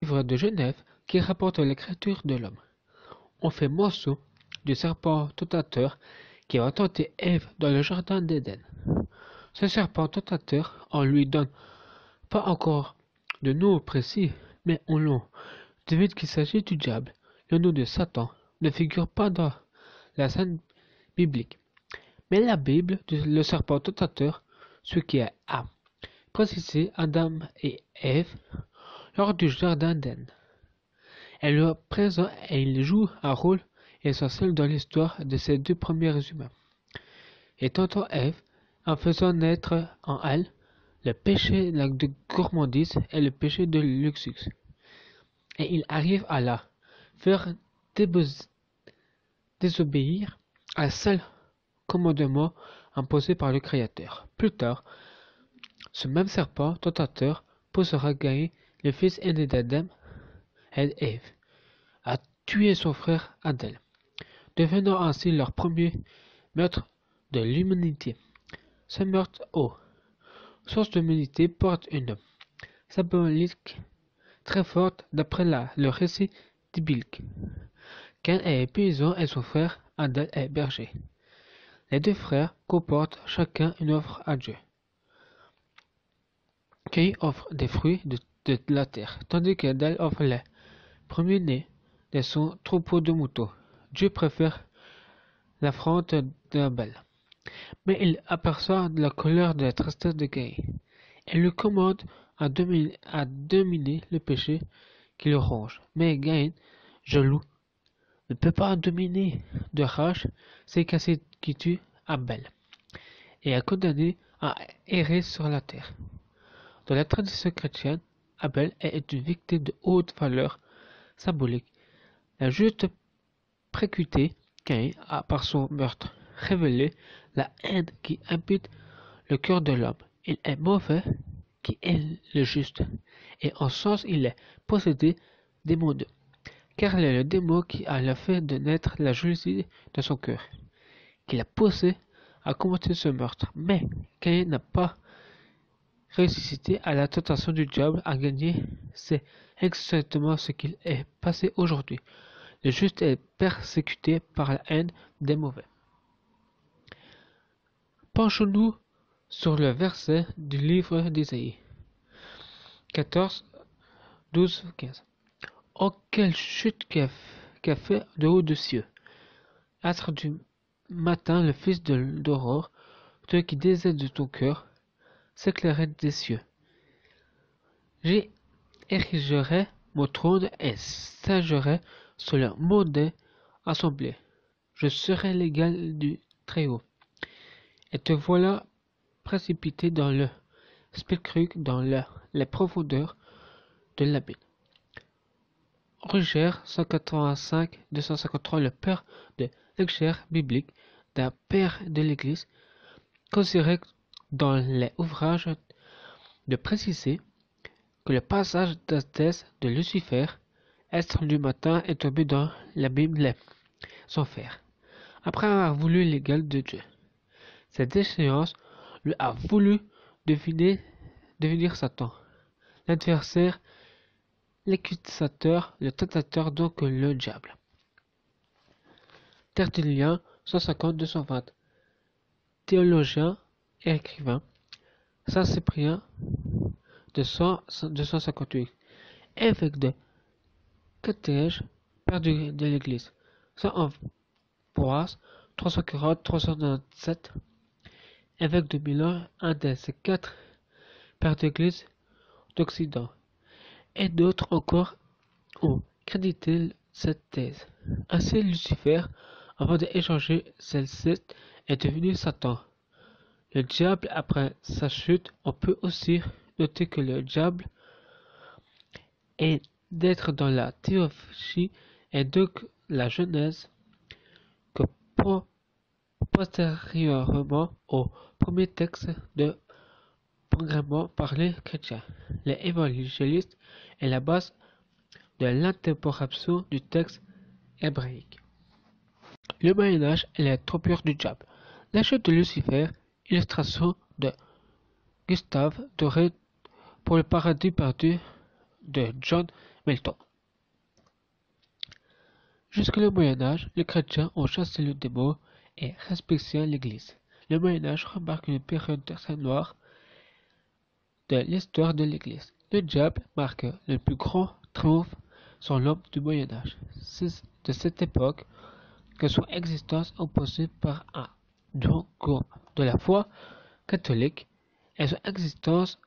livre de Genève qui rapporte l'écriture de l'homme. On fait mention du serpent tentateur qui a tenté Ève dans le jardin d'Éden. Ce serpent tentateur, on lui donne pas encore de nom précis, mais on l'en devine qu'il s'agit du diable. Le nom de Satan ne figure pas dans la scène biblique. Mais la Bible, le serpent tentateur, ce qui a précisé Adam et Ève lors du jardin d'Éden. Elle est présent et il joue un rôle essentiel dans l'histoire de ces deux premiers humains. Et tentant Ève, en faisant naître en elle le péché de gourmandise et le péché de luxus. Et il arrive à la faire désobéir à seul commandement imposé par le Créateur. Plus tard, ce même serpent tentateur posera Gaïn, le fils aîné d'Adam et Ève, à tuer son frère Abel, devenant ainsi leur premier meurtre de l'humanité. Ce meurtre aux sources de l'humanité porte une symbolique très forte d'après le récit biblique. Caïn est paysan et son frère Abel est berger. Les deux frères comportent chacun une offre à Dieu. Caïn offre des fruits de la terre, tandis qu'Abel offre les premiers-nés de son troupeau de moutons. Dieu préfère l'affront d'Abel. Mais il aperçoit la colère et la tristesse de Caïn. Il lui commande à dominer le péché qui le ronge. Mais Caïn, jaloux, ne peut pas dominer de rage c'est cassé qui tue Abel et est condamné à errer sur la terre. Dans la tradition chrétienne, Abel est une victime de haute valeur symbolique. La juste précutée Caïn a par son meurtre révélé la haine qui habite le cœur de l'homme. Il est mauvais qui est le juste, et en sens il est possédé démonieux, car il est le démon qui a le fait de naître la jalousie de son cœur, qui l'a poussé à commettre ce meurtre. Mais Caïn n'a pas ressuscité à la tentation du diable à gagner, c'est exactement ce qu'il est passé aujourd'hui. Le juste est persécuté par la haine des mauvais. Penchons-nous sur le verset du livre d'Ésaïe 14, 12, 15. Oh, quelle chute qu'a fait de haut des cieux! Astre du matin, le fils d'aurore, toi qui désires de ton cœur, s'éclairer des cieux. J'érigerai mon trône et siégerai sur le mondaine assemblée. Je serai l'égal du Très-Haut. Et te voilà précipité dans le sépulcre, dans les profondeurs de l'abîme. Rugger 185-253, le père de l'exégèse biblique, d'un père de l'Église, considérait dans les ouvrages de préciser que le passage d'Hadès de Lucifer, astre du matin, est tombé dans l'abîme sans faire, après avoir voulu l'égal de Dieu. Cette déchéance lui a voulu devenir Satan, l'adversaire, l'accusateur, le tentateur, donc le diable. Tertullien 150-220, théologien et écrivain. Saint Cyprien 258, évêque de Carthage, père de l'Église. Saint Ambroise 340-397, évêque de Milan, un des quatre pères d'Église d'Occident. Et d'autres encore ont crédité cette thèse. Ainsi Lucifer, avant d'échanger celle-ci, est devenu Satan. Le diable après sa chute, on peut aussi noter que le diable est d'être dans la théologie et donc la Genèse que postérieurement au premier texte de programmement par les chrétiens. Les évangélistes est la base de l'interprétation du texte hébraïque. Le Moyen-Âge est la trompure du diable. La chute de Lucifer, illustration de Gustave Doré pour le paradis perdu de John Milton. Jusque le Moyen-Âge, les chrétiens ont chassé le démon et respecté l'Église. Le Moyen-Âge remarque une période très noire de l'histoire de l'Église. Le diable marque le plus grand triomphe sur l'homme du Moyen-Âge. C'est de cette époque que son existence opposée par un groupe de la foi catholique et son existence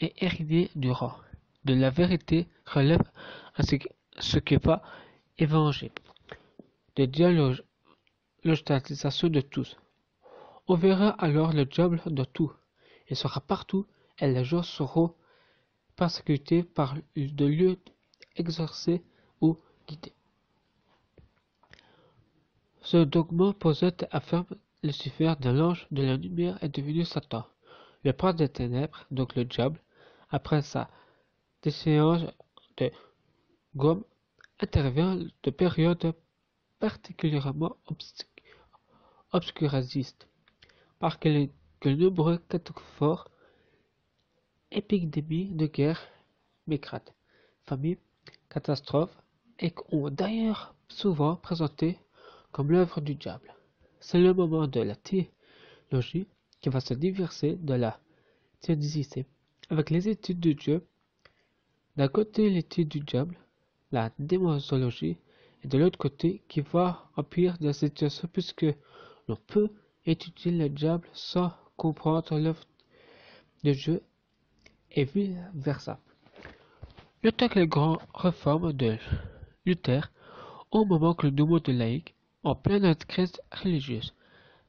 est héritée du rang de la vérité relève à ce qui va évangile de dialogisation de tous. On verra alors le diable de tout. Il sera partout et les gens seront persécutés par de lieux exercés ou guidés. Ce dogme posite affirme Lucifer de l'ange de la lumière est devenu Satan, le prince des ténèbres, donc le diable, après sa déchéance de gomme, intervient de périodes particulièrement obscurantistes, par que nombreux catastrophes, épidémies de guerre, migrates, famines, catastrophes, et ont d'ailleurs souvent présenté comme l'œuvre du diable. C'est le moment de la théologie qui va se diverser de la théodicée, avec les études de Dieu, d'un côté l'étude du diable, la démonologie, et de l'autre côté qui va en pire de la situation puisque l'on peut étudier le diable sans comprendre l'œuvre de Dieu et vice versa. Le temps que les grandes réformes de Luther, au moment que le nouveau de laïque, en pleine crise religieuse,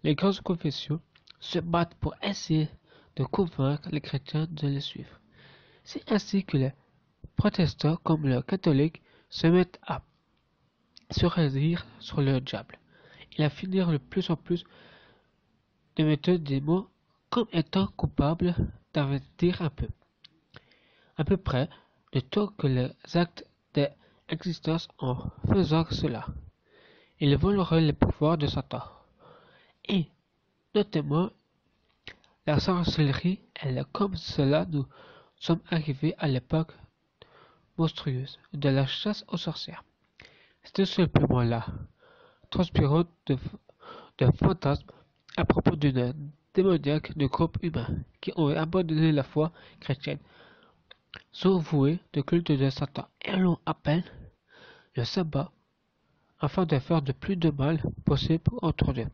les grandes confessions se battent pour essayer de convaincre les chrétiens de les suivre. C'est ainsi que les protestants comme les catholiques se mettent à se réunir sur le diable. Il a fini de plus en plus de mettre des mots comme étant coupables d'investir à peu près de tout que les actes d'existence en faisant cela. Ils voleraient le pouvoir de Satan. Et, notamment, la sorcellerie, elle est comme cela nous sommes arrivés à l'époque monstrueuse de la chasse aux sorcières. C'était simplement là, transpirant de fantasmes à propos d'une démoniaque de groupe humain qui ont abandonné la foi chrétienne, sont voués de culte de Satan et l'on appelle le sabbat afin de faire le plus de mal possible entre eux.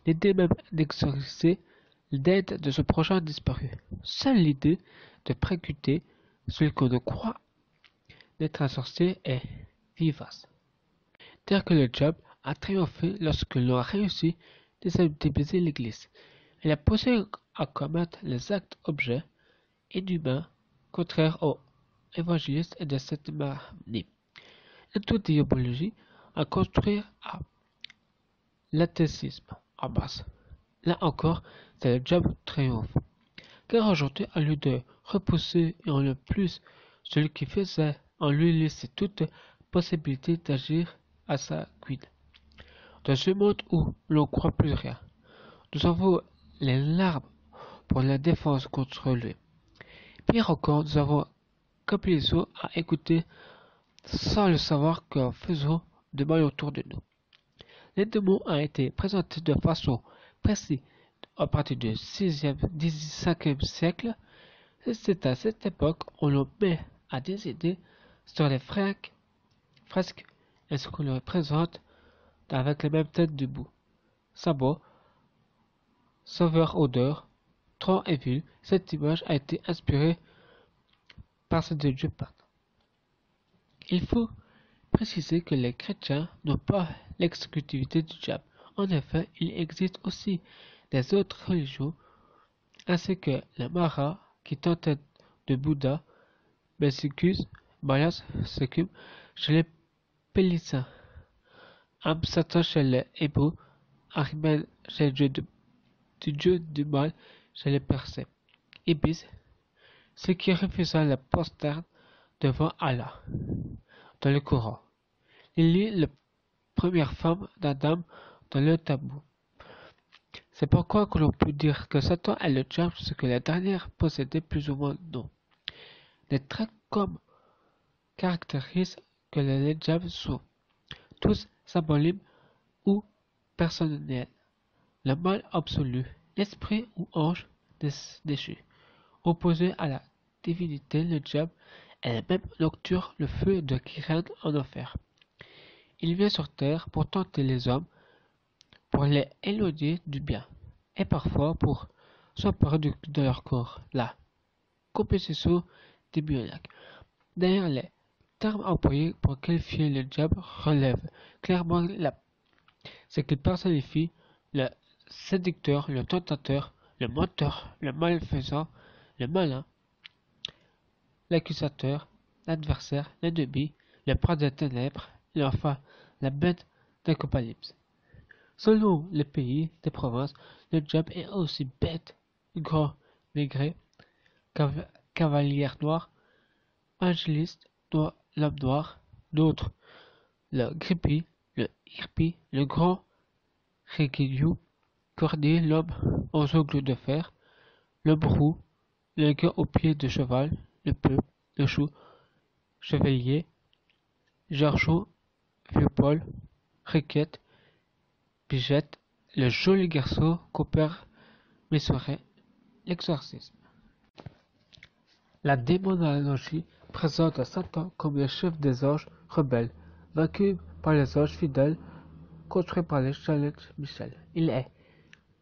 L'idée même d'exorciser l'aide de ce prochain disparu. Seule l'idée de précuter celui qu'on ne croit d'être un sorcier est vivace. Tel que le diable a triomphé lorsque l'on a réussi à déstabiliser l'Église. Elle a poussé à commettre les actes objets inhumains contraires aux évangélistes et de cette manière. Et toute diabologie à construire à l'athéisme en base. Là encore, c'est le diable triomphe. Car aujourd'hui, au lieu de repousser en le plus celui qui faisait, on lui laissait toute possibilité d'agir à sa guide. Dans ce monde où l'on croit plus rien, nous avons les larmes pour la défense contre lui. Pire encore, nous avons capitalisé à écouter sans le savoir que faisons de mal autour de nous. Les démons ont été présentés de façon précise à partir du 6e, 5e siècle. C'est à cette époque où l'on met à décider sur les fresques et ce qu'on leur présente avec les mêmes têtes debout. Sabot, sauveur odeur, tronc et ville, cette image a été inspirée par celle de Dieu Père. Il faut préciser que les chrétiens n'ont pas l'exclusivité du diable. En effet, il existe aussi des autres religions, ainsi que les Maras qui tentent de Bouddha, Belzécus, Mayas, Sekum chez les Péliciens, Satan chez les Hébreux, Arimen chez le dieu du mal chez les Persans, Ibis, ceux qui refusa la posterne devant Allah, dans le Coran. Il lit la première femme d'Adam dans le tabou. C'est pourquoi que l'on peut dire que Satan est le diable, ce que la dernière possédait plus ou moins non. Des traits comme caractérisent que les diables sont tous symboliques ou personnels. Le mal absolu, l'esprit ou ange déchu, opposé à la divinité, le diable est la même nocturne, le feu de qui règne en enfer. Il vient sur terre pour tenter les hommes, pour les éloigner du bien, et parfois pour s'emparer de leur corps. La compétition démoniaque. D'ailleurs, les termes employés pour qualifier le diable relèvent clairement ce qu'il personnifie: le séducteur, le tentateur, le menteur, le malfaisant, le malin, l'accusateur, l'adversaire, l'ennemi, le prince des ténèbres, et enfin la bête d'Apocalypse. Selon les pays des provinces, le diable est aussi bête, grand, maigret, cavalier noir, angéliste, l'homme noir, d'autres le grippy, le hirpi, le grand réguillou, cordier, l'homme aux ongles de fer, le brou, le gars aux pieds de cheval, le peu, le chou, chevalier, Georgeot, Vieux-Paul, Riquette, Pigette, le joli garçon, compère, Messoret, l'exorcisme. La démonologie présente Satan comme le chef des anges rebelles, vaincu par les anges fidèles, construit par l'archange Michel. Il est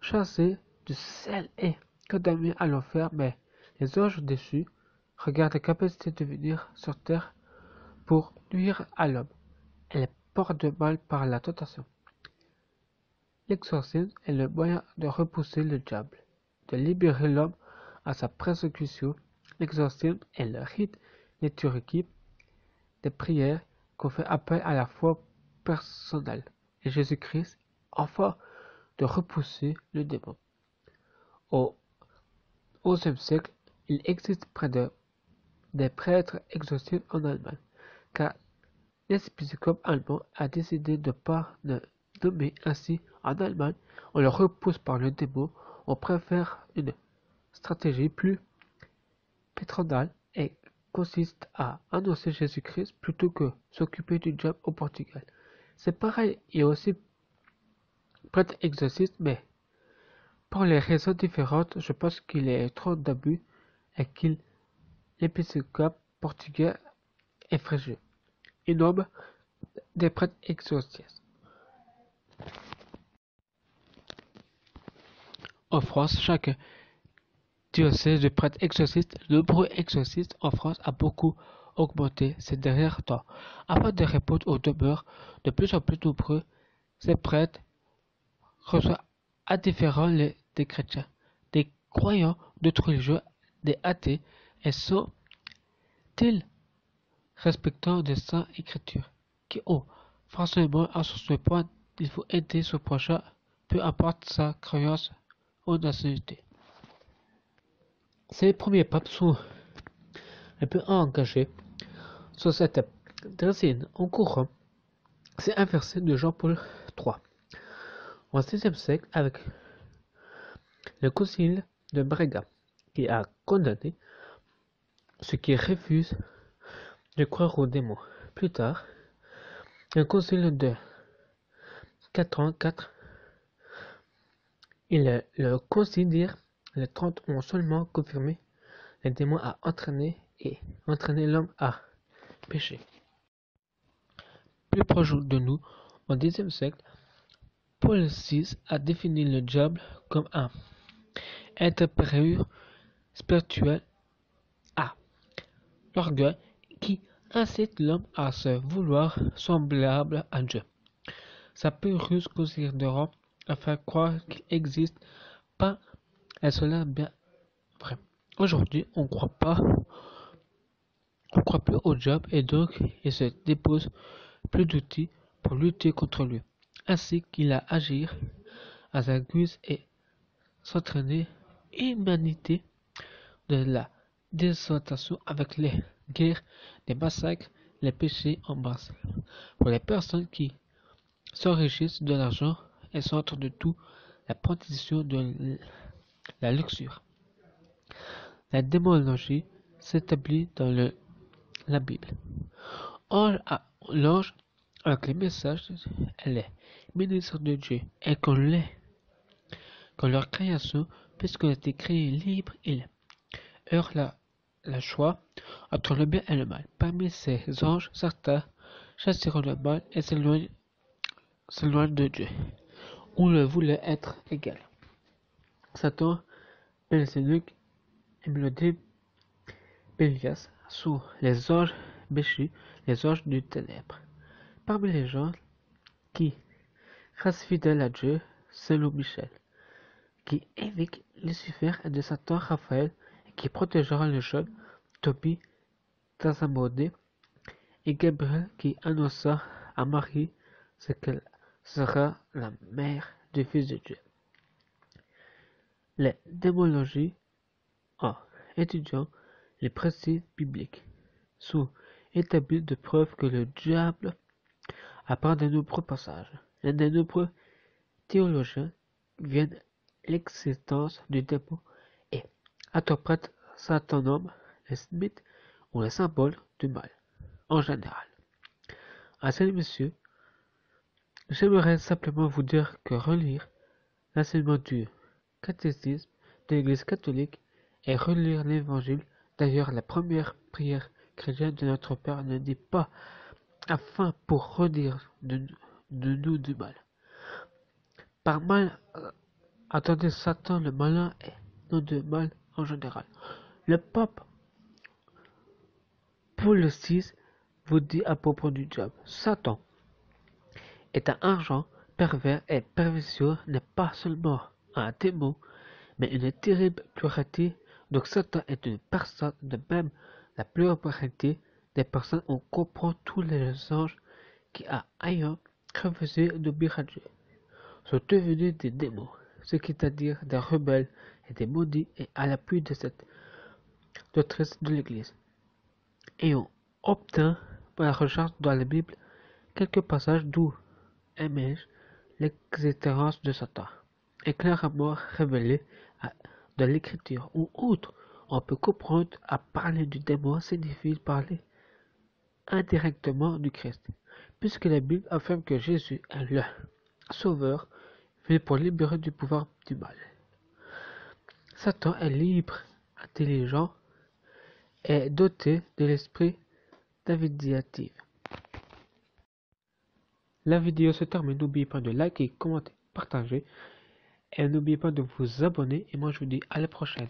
chassé du ciel et condamné à l'enfer, mais les anges déchus regardent la capacité de venir sur terre pour nuire à l'homme. Elle porte de mal par la tentation. L'exorcisme est le moyen de repousser le diable, de libérer l'homme à sa persécution. L'exorcisme est le rite liturgique des prières qu'on fait appel à la foi personnelle et Jésus-Christ afin de repousser le démon. Au XIe siècle, il existe près de des prêtres exorcistes en Allemagne, car l'épiscope allemand a décidé de ne pas le nommer ainsi. En Allemagne, on le repousse par le démon. On préfère une stratégie plus patronale et consiste à annoncer Jésus-Christ plutôt que s'occuper du diable au Portugal. C'est pareil, il y a aussi prêtre exorciste, mais pour les raisons différentes. Je pense qu'il y a trop d'abus et que l'épiscopat portugais est fragile. Il nomme des prêtres exorcistes. En France, chaque diocèse de prêtres exorcistes, le nombre exorcistes en France a beaucoup augmenté ces derniers temps. Afin de répondre aux demeures de plus en plus nombreux, ces prêtres reçoivent indifférents des chrétiens, des croyants, d'autres religieux, des athées, et sont-ils respectant des saintes écritures, qui ont forcément à ce point il faut aider son prochain, peu importe sa croyance ou nationalité. Ces premiers papes sont un peu engagés sur cette doctrine. En courant, c'est inversé de Jean-Paul III. Au XVIe siècle, avec le concile de Brega, qui a condamné ceux qui refusent de croire aux démons. Plus tard, le concile de 404, le considère les 30 ont seulement confirmé les démons à entraîner l'homme à pécher. Plus proche de nous, au Xe siècle, Paul VI a défini le diable comme un être pur, spirituel, à l'orgueil qui incite l'homme à se vouloir semblable à Dieu. Sa puruse considérant à faire croire qu'il n'existe pas, et cela bien vrai. Aujourd'hui, on ne croit plus au diable et donc il se dépose plus d'outils pour lutter contre lui, ainsi qu'il a agir à sa guise et s'entraîner humanité de la désorientation avec les guerres, les massacres, les péchés en masse. Pour les personnes qui s'enrichissent de l'argent et centrent de tout la protection de la luxure. La démonologie s'établit dans la Bible. L'ange, avec les messages, elle est ministre de Dieu, et que leur création, puisqu'elle a été créée libre, il heurte la choix entre le bien et le mal. Parmi ces anges, certains chasseront le mal et s'éloignent de Dieu. On le voulait être égal. Satan, Belzébuth et Mélodie, Bélias sont les anges péchus, les anges du ténèbre. Parmi les gens qui restent fidèles à Dieu, selon Michel, qui évite Lucifer et de Satan Raphaël, et qui protégera le jeune Tobie Tasamodé, et Gabriel qui annonça à Marie ce qu'elle sera la mère du Fils de Dieu. Les démologies, en étudiant les principes bibliques, sont établies de preuves que le diable apprend de nombreux passages. Et de nombreux théologiens viennent l'existence du démon et interprètent Satan homme, les mythes ou les symboles du mal, en général. Ainsi, messieurs, j'aimerais simplement vous dire que relire l'enseignement du catéchisme de l'Église catholique et relire l'Évangile, d'ailleurs la première prière chrétienne de notre Père ne dit pas afin pour redire de nous du mal. Par mal, attendez Satan le malin et non de mal en général. Le pape Paul VI vous dit à propos du diable, Satan est un agent pervers et perversion n'est pas seulement un démon, mais une terrible pluralité. Donc Satan est une personne, de même la pluralité des personnes, on comprend tous les anges qui ayant refusé d'obéir à Dieu sont devenus des démons, c'est-à-dire des rebelles et des maudits, et à l'appui de cette doctrine de l'Église. Et on obtint par la recherche dans la Bible quelques passages d'où émerge l'existence de Satan, est clairement révélé dans l'Écriture, ou outre, on peut comprendre à parler du démon signifie parler indirectement du Christ, puisque la Bible affirme que Jésus est le Sauveur, venu pour libérer du pouvoir du mal. Satan est libre, intelligent et doté de l'esprit d'investigative. La vidéo se termine, n'oubliez pas de liker, commenter, partager et n'oubliez pas de vous abonner et moi je vous dis à la prochaine.